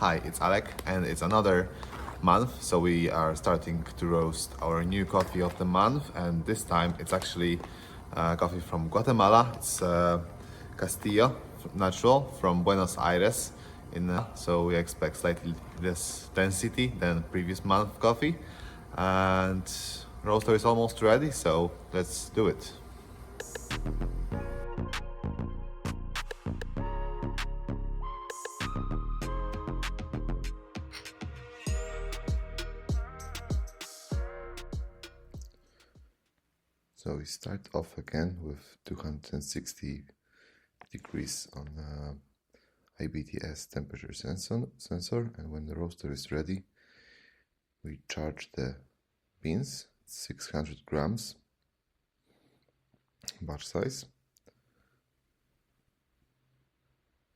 Hi, it's Alek, and it's another month, so we are starting to roast our new coffee of the month, and this time it's actually coffee from Guatemala. It's Castillo, natural, from Buenos Aires, so we expect slightly less density than previous month coffee, and roaster is almost ready, so let's do it. So we start off again with 260 degrees on IBTS temperature sensor, and when the roaster is ready, we charge the beans, 600 grams, batch size.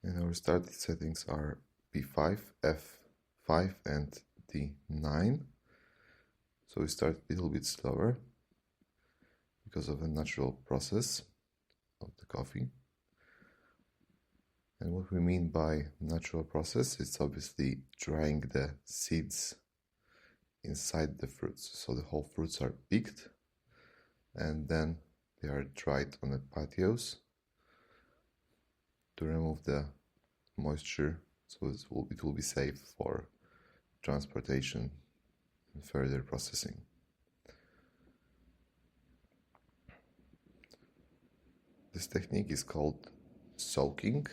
And our starting settings are P5, F5 and D9. So we start a little bit slower because of a natural process of the coffee. And what we mean by natural process is obviously drying the seeds inside the fruits. So the whole fruits are picked and then they are dried on the patios to remove the moisture, so it will be safe for transportation and further processing. This technique is called soaking,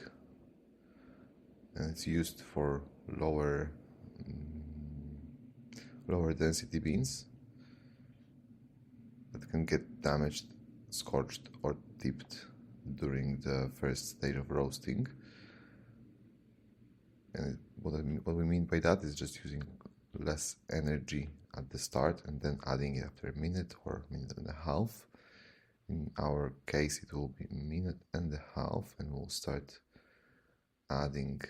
and it's used for lower density beans that can get damaged, scorched or tipped during the first stage of roasting. And what we mean by that is just using less energy at the start and then adding it after a minute or a minute and a half. In our case it will be a minute and a half, and we'll start adding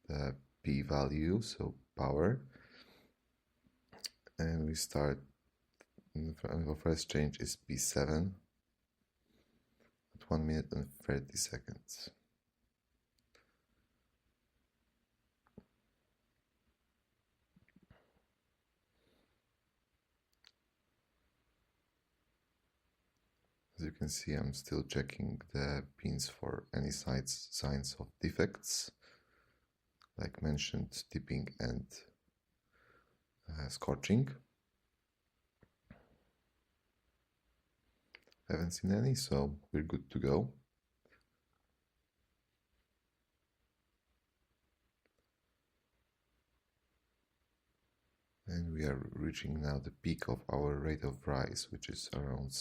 the P value, so power, and we start, our first change is P7 at 1 minute and 30 seconds. As you can see, I'm still checking the beans for any signs of defects, like mentioned, tipping and scorching. Haven't seen any, so we're good to go. And we are reaching now the peak of our rate of rise, which is around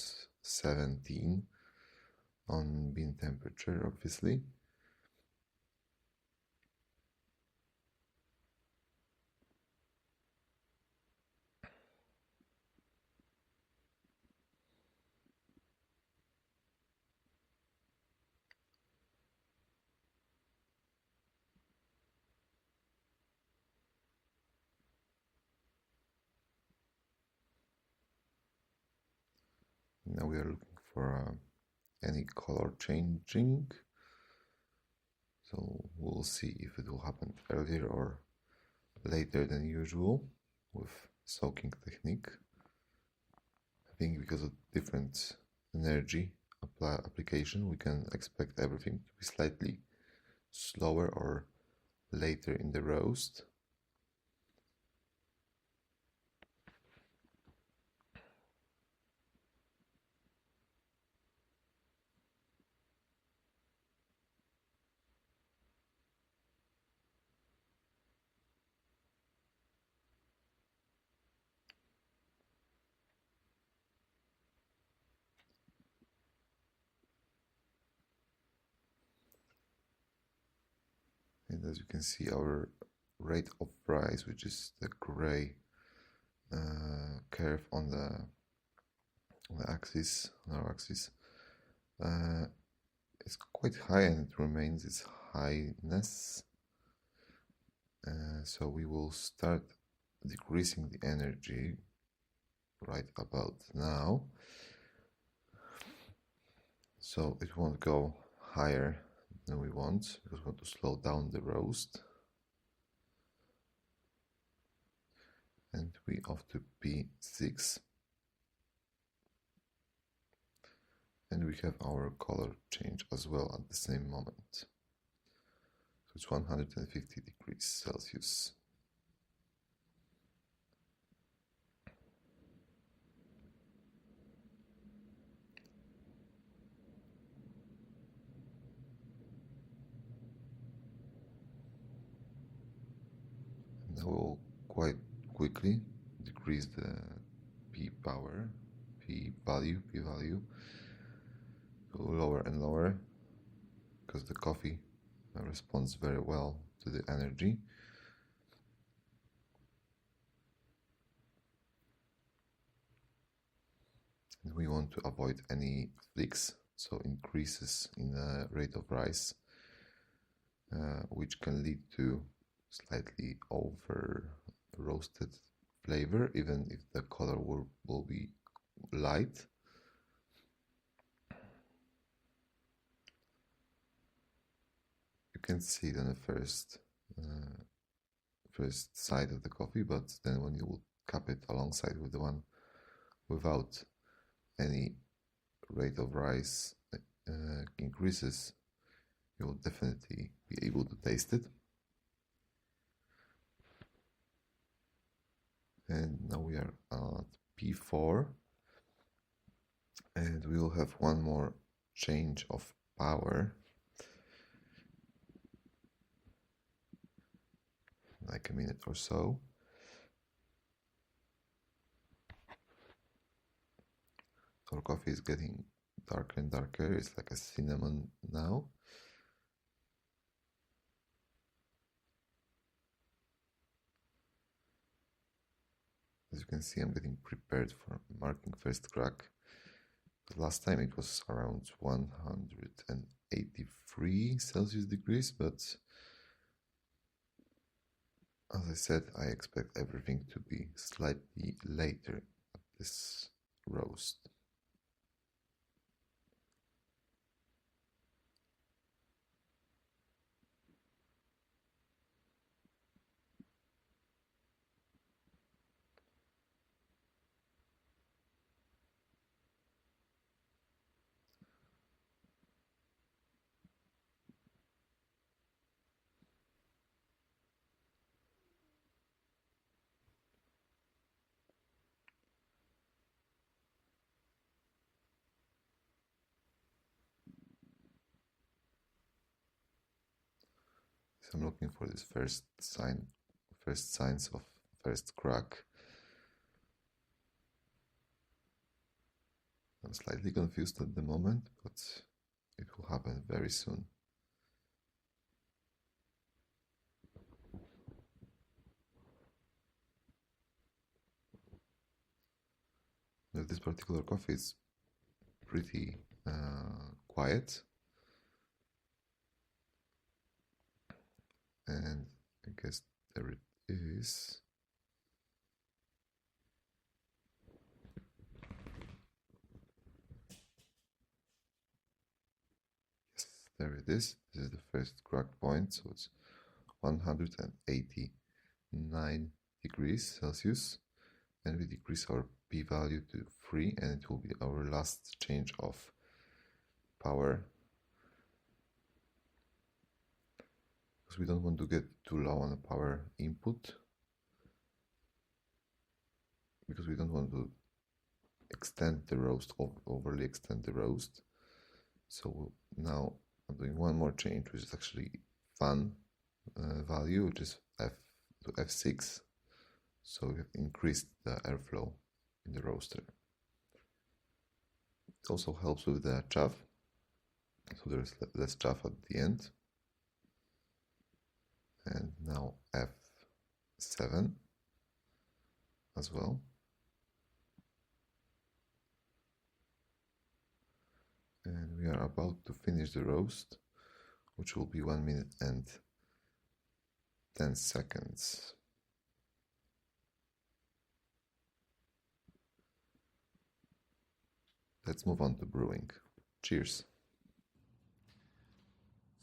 17 on bean temperature, obviously. Now we are looking for any color changing, so we'll see if it will happen earlier or later than usual with soaking technique. I think because of different energy application, we can expect everything to be slightly slower or later in the roast. And as you can see, our rate of rise, which is the gray curve on axis, on our axis, it's quite high, and it remains its highness. So we will start decreasing the energy right about now, so it won't go higher than we want, because we want to slow down the roast. And we off to P6. And we have our color change as well at the same moment. So it's 150 degrees Celsius. Now we'll quite quickly decrease the P value, go lower and lower, because the coffee responds very well to the energy. And we want to avoid any flicks, so increases in the rate of rise, which can lead to slightly over roasted flavor, even if the color will be light. You can see it on the first side of the coffee, but then when you will cup it alongside with the one without any rate of rise increases, you will definitely be able to taste it. And now we are at P4, and we will have one more change of power, like a minute or so. Our coffee is getting darker and darker. It's like a cinnamon now. As you can see, I'm getting prepared for marking first crack. Last time it was around 183 Celsius degrees, but as I said, I expect everything to be slightly later at this roast. So I'm looking for this first signs of first crack. I'm slightly confused at the moment, but it will happen very soon. Now, this particular coffee is pretty quiet, and I guess there it is. Yes, there it is. This is the first crack point, so it's 189 degrees Celsius, and we decrease our P value to 3, and it will be our last change of power, because we don't want to get too low on the power input, because we don't want to extend the roast, overly extend the roast. So now I'm doing one more change, which is actually fan value, which is F to F6. So we have increased the airflow in the roaster. It also helps with the chaff, so there's less chaff at the end. And now F7 as well. And we are about to finish the roast, which will be 1 minute and 10 seconds. Let's move on to brewing. Cheers.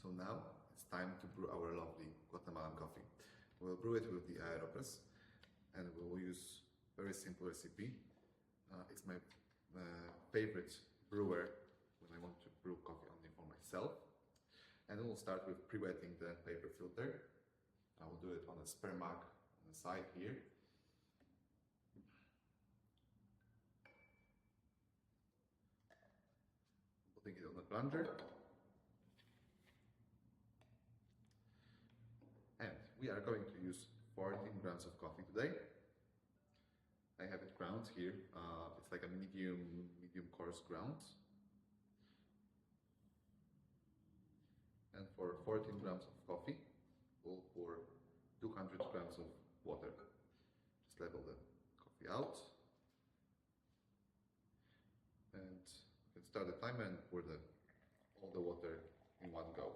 So now it's time to brew our lovely Guatemalan coffee. We'll brew it with the aeropress, and we will use very simple recipe. It's my favorite brewer when I want to brew coffee only for myself. And we'll start with pre-wetting the paper filter. I will do it on a spare mug on the side here. Putting it on the plunger. And we are going to use 14 grams of coffee today. I have it ground here. It's like a medium coarse ground. And for 14 grams of coffee, we'll pour 200 grams of water. Just level the coffee out. And you can start the timer and pour all the water in one go.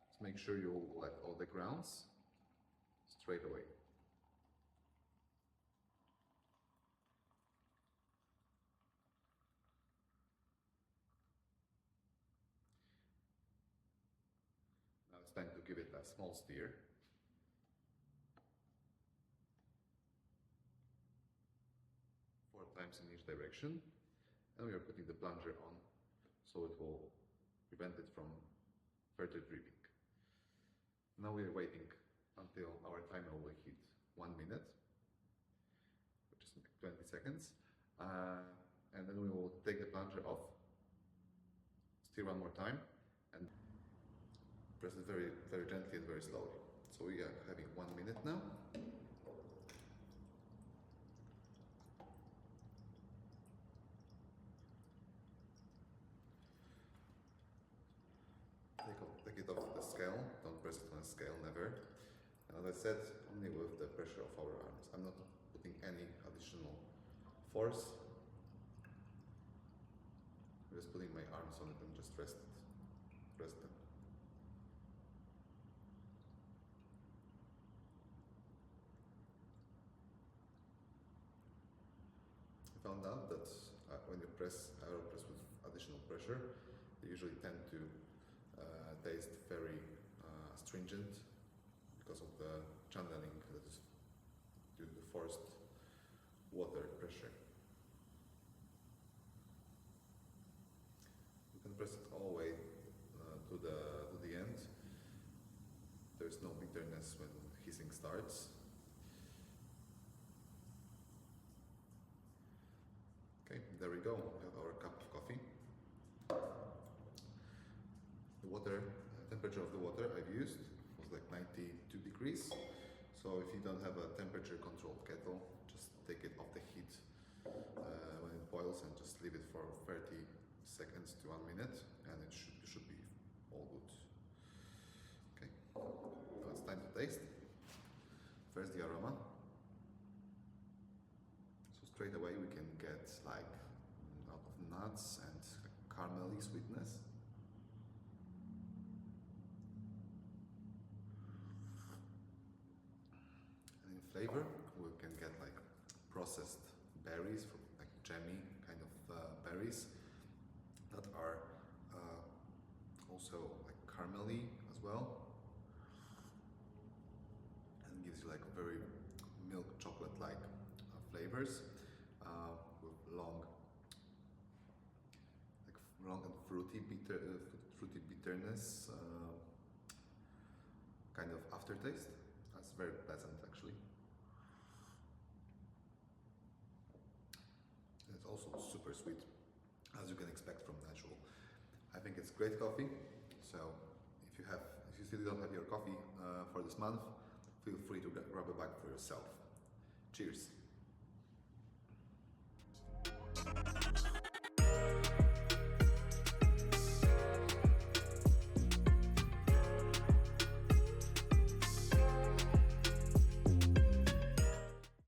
Just make sure you let all the grounds straight away. Now it's time to give it a small stir. Four times in each direction. And we are putting the plunger on so it will prevent it from further dripping. Now we are waiting until our timer will hit 1 minute, which is 20 seconds. And then we will take the plunger off, stir one more time, and press it very, very gently and very slowly. So we are having 1 minute now. Take it off the scale, don't press it on a scale, never. And as I said, only with the pressure of our arms. I'm not putting any additional force. I'm just putting my arms on it and just rest them. I found out that when you press AeroPress with additional pressure, they usually tend to taste very astringent because of the channeling that is due to the forced water pressure. You can press it all the way to the end. There is no bitterness when hissing starts. Okay, there we go. We have our cup of coffee. The water, temperature of the water I've used was like 92 degrees. So if you don't have a temperature controlled kettle, just take it off the heat when it boils and just leave it for 30 seconds to 1 minute, and it should be all good. Okay, now it's time to taste. First the aroma. So straight away we can get like a lot of nuts and caramelly sweetness. And in flavor we can get like processed berries, from like jammy kind of berries that are also like caramelly as well, and gives you like very milk chocolate like flavors with long and fruity bitterness kind of aftertaste. That's very pleasant actually. And it's also super sweet, as you can expect from natural. I think it's great coffee. So if you still don't have your coffee for this month, feel free to grab a bag for yourself. Cheers.